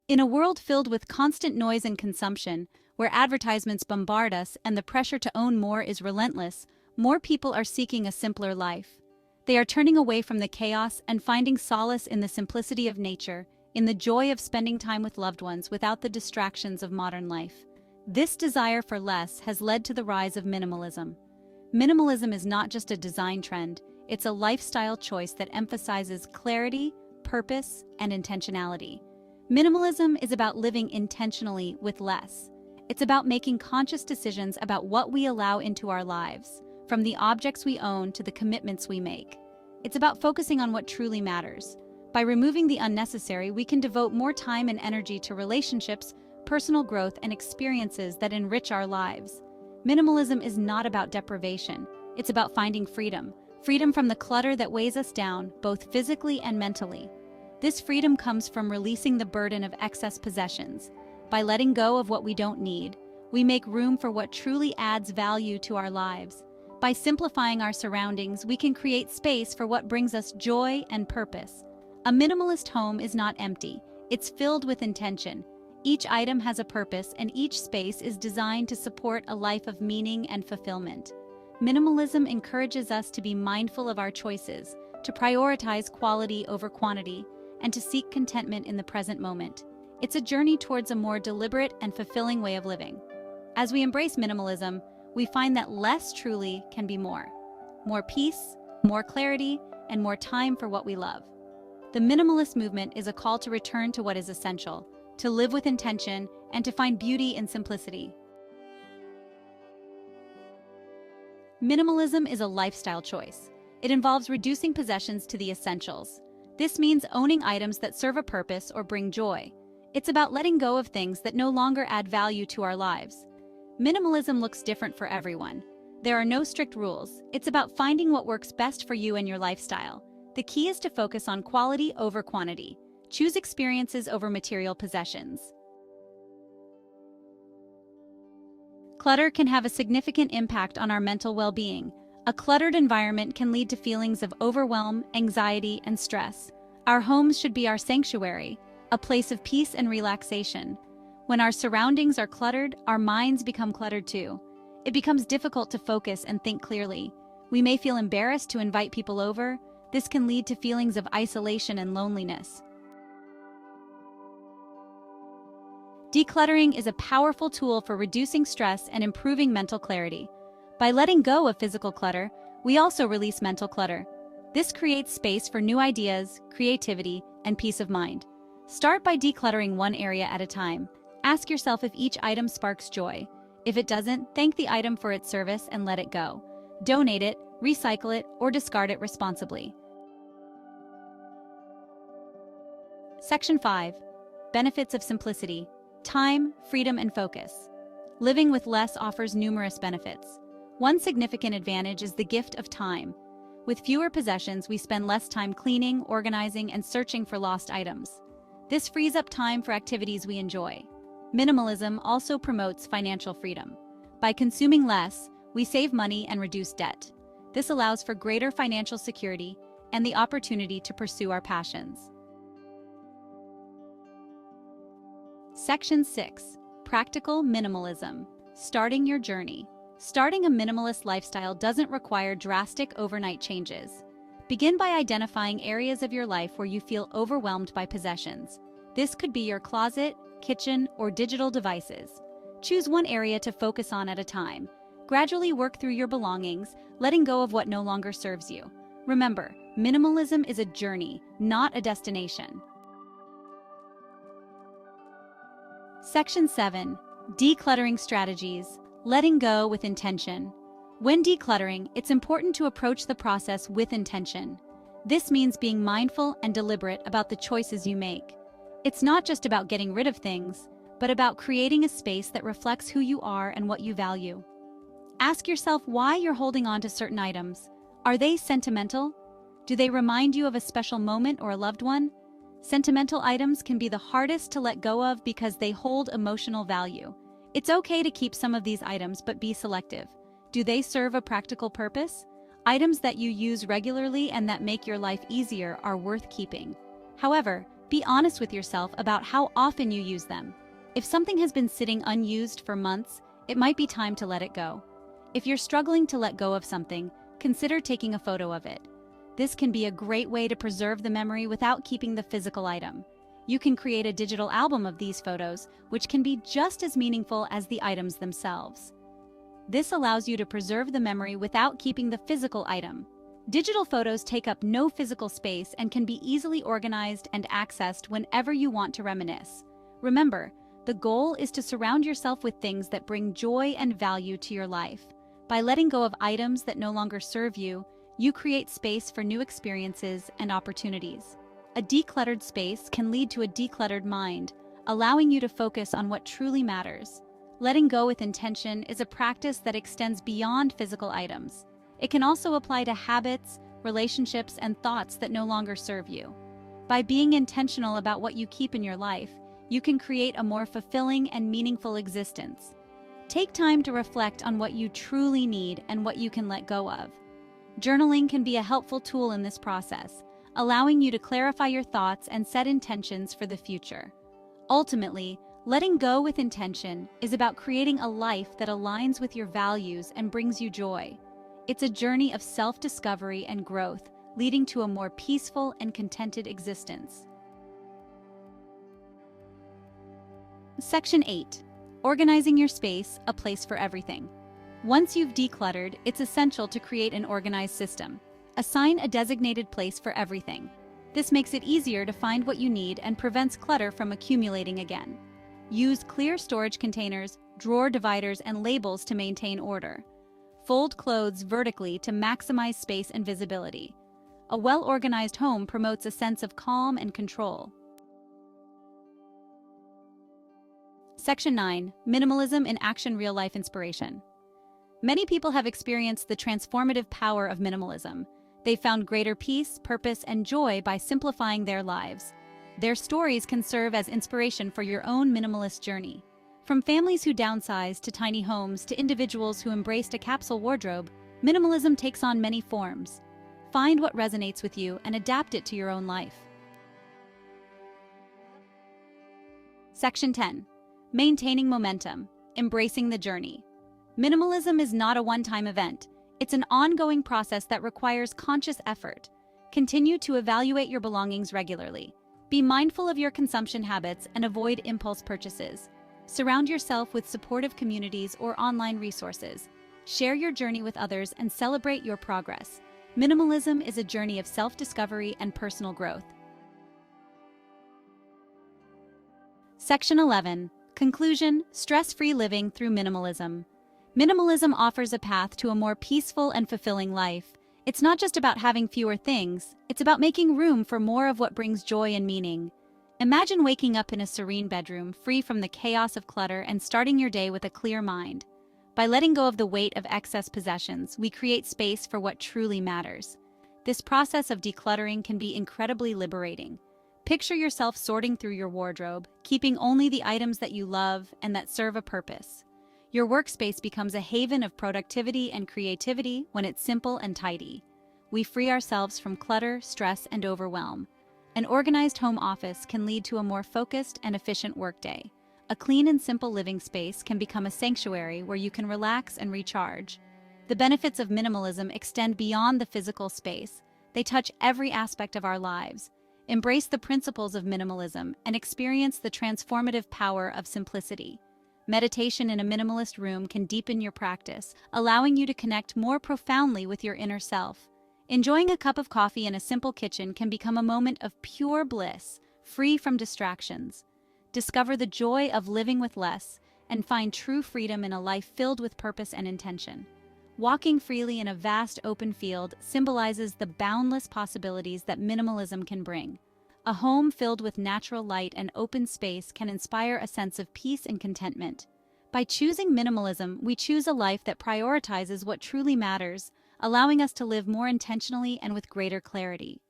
In a world filled with constant noise and consumption, where advertisements bombard us and the pressure to own more is relentless, more people are seeking a simpler life. They are turning away from the chaos and finding solace in the simplicity of nature, in the joy of spending time with loved ones without the distractions of modern life. This desire for less has led to the rise of minimalism. Minimalism is not just a design trend, it's a lifestyle choice that emphasizes clarity, purpose, and intentionality. Minimalism is about living intentionally with less. It's about making conscious decisions about what we allow into our lives, from the objects we own to the commitments we make. It's about focusing on what truly matters. By removing the unnecessary, we can devote more time and energy to relationships, personal growth, and experiences that enrich our lives. Minimalism is not about deprivation. It's about finding freedom. Freedom from the clutter that weighs us down, both physically and mentally. This freedom comes from releasing the burden of excess possessions. By letting go of what we don't need, we make room for what truly adds value to our lives. By simplifying our surroundings, we can create space for what brings us joy and purpose. A minimalist home is not empty, it's filled with intention. Each item has a purpose, and each space is designed to support a life of meaning and fulfillment. Minimalism encourages us to be mindful of our choices, to prioritize quality over quantity, and to seek contentment in the present moment. It's a journey towards a more deliberate and fulfilling way of living. As we embrace minimalism, we find that less truly can be more. More peace, more clarity, and more time for what we love. The Minimalist Movement is a call to return to what is essential, to live with intention, and to find beauty in simplicity. Minimalism is a lifestyle choice. It involves reducing possessions to the essentials. This means owning items that serve a purpose or bring joy. It's about letting go of things that no longer add value to our lives. Minimalism looks different for everyone. There are no strict rules. It's about finding what works best for you and your lifestyle. The key is to focus on quality over quantity. Choose experiences over material possessions. Clutter can have a significant impact on our mental well-being. A cluttered environment can lead to feelings of overwhelm, anxiety, and stress. Our homes should be our sanctuary, a place of peace and relaxation. When our surroundings are cluttered, our minds become cluttered too. It becomes difficult to focus and think clearly. We may feel embarrassed to invite people over. This can lead to feelings of isolation and loneliness. Decluttering is a powerful tool for reducing stress and improving mental clarity. By letting go of physical clutter, we also release mental clutter. This creates space for new ideas, creativity, and peace of mind. Start by decluttering one area at a time. Ask yourself if each item sparks joy. If it doesn't, thank the item for its service and let it go. Donate it, recycle it, or discard it responsibly. Section 5. Benefits of simplicity. Time, freedom, and focus. Living with less offers numerous benefits. One significant advantage is the gift of time. With fewer possessions, we spend less time cleaning, organizing, and searching for lost items. This frees up time for activities we enjoy. Minimalism also promotes financial freedom. By consuming less, we save money and reduce debt. This allows for greater financial security and the opportunity to pursue our passions. Section 6. Practical minimalism. Starting your journey. Starting a minimalist lifestyle doesn't require drastic overnight changes. Begin by identifying areas of your life where you feel overwhelmed by possessions. This could be your closet, kitchen, or digital devices. Choose one area to focus on at a time. Gradually work through your belongings, letting go of what no longer serves you. Remember, minimalism is a journey, not a destination. Section 7. Decluttering strategies. Letting go with intention. When decluttering, it's important to approach the process with intention. This means being mindful and deliberate about the choices you make. It's not just about getting rid of things, but about creating a space that reflects who you are and what you value. Ask yourself why you're holding on to certain items. Are they sentimental? Do they remind you of a special moment or a loved one? Sentimental items can be the hardest to let go of because they hold emotional value. It's okay to keep some of these items, but be selective. Do they serve a practical purpose? Items that you use regularly and that make your life easier are worth keeping. However, Be honest with yourself about how often you use them. If something has been sitting unused for months, it might be time to let it go. If you're struggling to let go of something, consider taking a photo of it. This can be a great way to preserve the memory without keeping the physical item. You can create a digital album of these photos, which can be just as meaningful as the items themselves. This allows you to preserve the memory without keeping the physical item. Digital photos take up no physical space and can be easily organized and accessed whenever you want to reminisce. Remember, the goal is to surround yourself with things that bring joy and value to your life. By letting go of items that no longer serve you, you create space for new experiences and opportunities. A decluttered space can lead to a decluttered mind, allowing you to focus on what truly matters. Letting go with intention is a practice that extends beyond physical items. It can also apply to habits, relationships, and thoughts that no longer serve you. By being intentional about what you keep in your life, you can create a more fulfilling and meaningful existence. Take time to reflect on what you truly need and what you can let go of. Journaling can be a helpful tool in this process, allowing you to clarify your thoughts and set intentions for the future. Ultimately, letting go with intention is about creating a life that aligns with your values and brings you joy. It's a journey of self-discovery and growth, leading to a more peaceful and contented existence. Section 8. Organizing your space, a place for everything. Once you've decluttered, it's essential to create an organized system. Assign a designated place for everything. This makes it easier to find what you need and prevents clutter from accumulating again. Use clear storage containers, drawer dividers, and labels to maintain order. Fold clothes vertically to maximize space and visibility. A well-organized home promotes a sense of calm and control. Section 9. Minimalism in Action, Real-Life Inspiration. Many people have experienced the transformative power of minimalism. They've found greater peace, purpose, and joy by simplifying their lives. Their stories can serve as inspiration for your own minimalist journey. From families who downsized to tiny homes to individuals who embraced a capsule wardrobe, minimalism takes on many forms. Find what resonates with you and adapt it to your own life. Section 10. Maintaining momentum, embracing the journey. Minimalism is not a one-time event. It's an ongoing process that requires conscious effort. Continue to evaluate your belongings regularly. Be mindful of your consumption habits and avoid impulse purchases. Surround yourself with supportive communities or online resources. Share your journey with others and celebrate your progress. Minimalism is a journey of self-discovery and personal growth. Section 11. Conclusion: Stress-free living through minimalism. Minimalism offers a path to a more peaceful and fulfilling life. It's not just about having fewer things, it's about making room for more of what brings joy and meaning. Imagine waking up in a serene bedroom, free from the chaos of clutter and starting your day with a clear mind. By letting go of the weight of excess possessions, we create space for what truly matters. This process of decluttering can be incredibly liberating. Picture yourself sorting through your wardrobe, keeping only the items that you love and that serve a purpose. Your workspace becomes a haven of productivity and creativity when it's simple and tidy. We free ourselves from clutter, stress, and overwhelm. An organized home office can lead to a more focused and efficient workday. A clean and simple living space can become a sanctuary where you can relax and recharge. The benefits of minimalism extend beyond the physical space. They touch every aspect of our lives. Embrace the principles of minimalism and experience the transformative power of simplicity. Meditation in a minimalist room can deepen your practice, allowing you to connect more profoundly with your inner self. Enjoying a cup of coffee in a simple kitchen can become a moment of pure bliss, free from distractions. Discover the joy of living with less and find true freedom in a life filled with purpose and intention. Walking freely in a vast open field symbolizes the boundless possibilities that minimalism can bring. A home filled with natural light and open space can inspire a sense of peace and contentment. By choosing minimalism, we choose a life that prioritizes what truly matters, allowing us to live more intentionally and with greater clarity.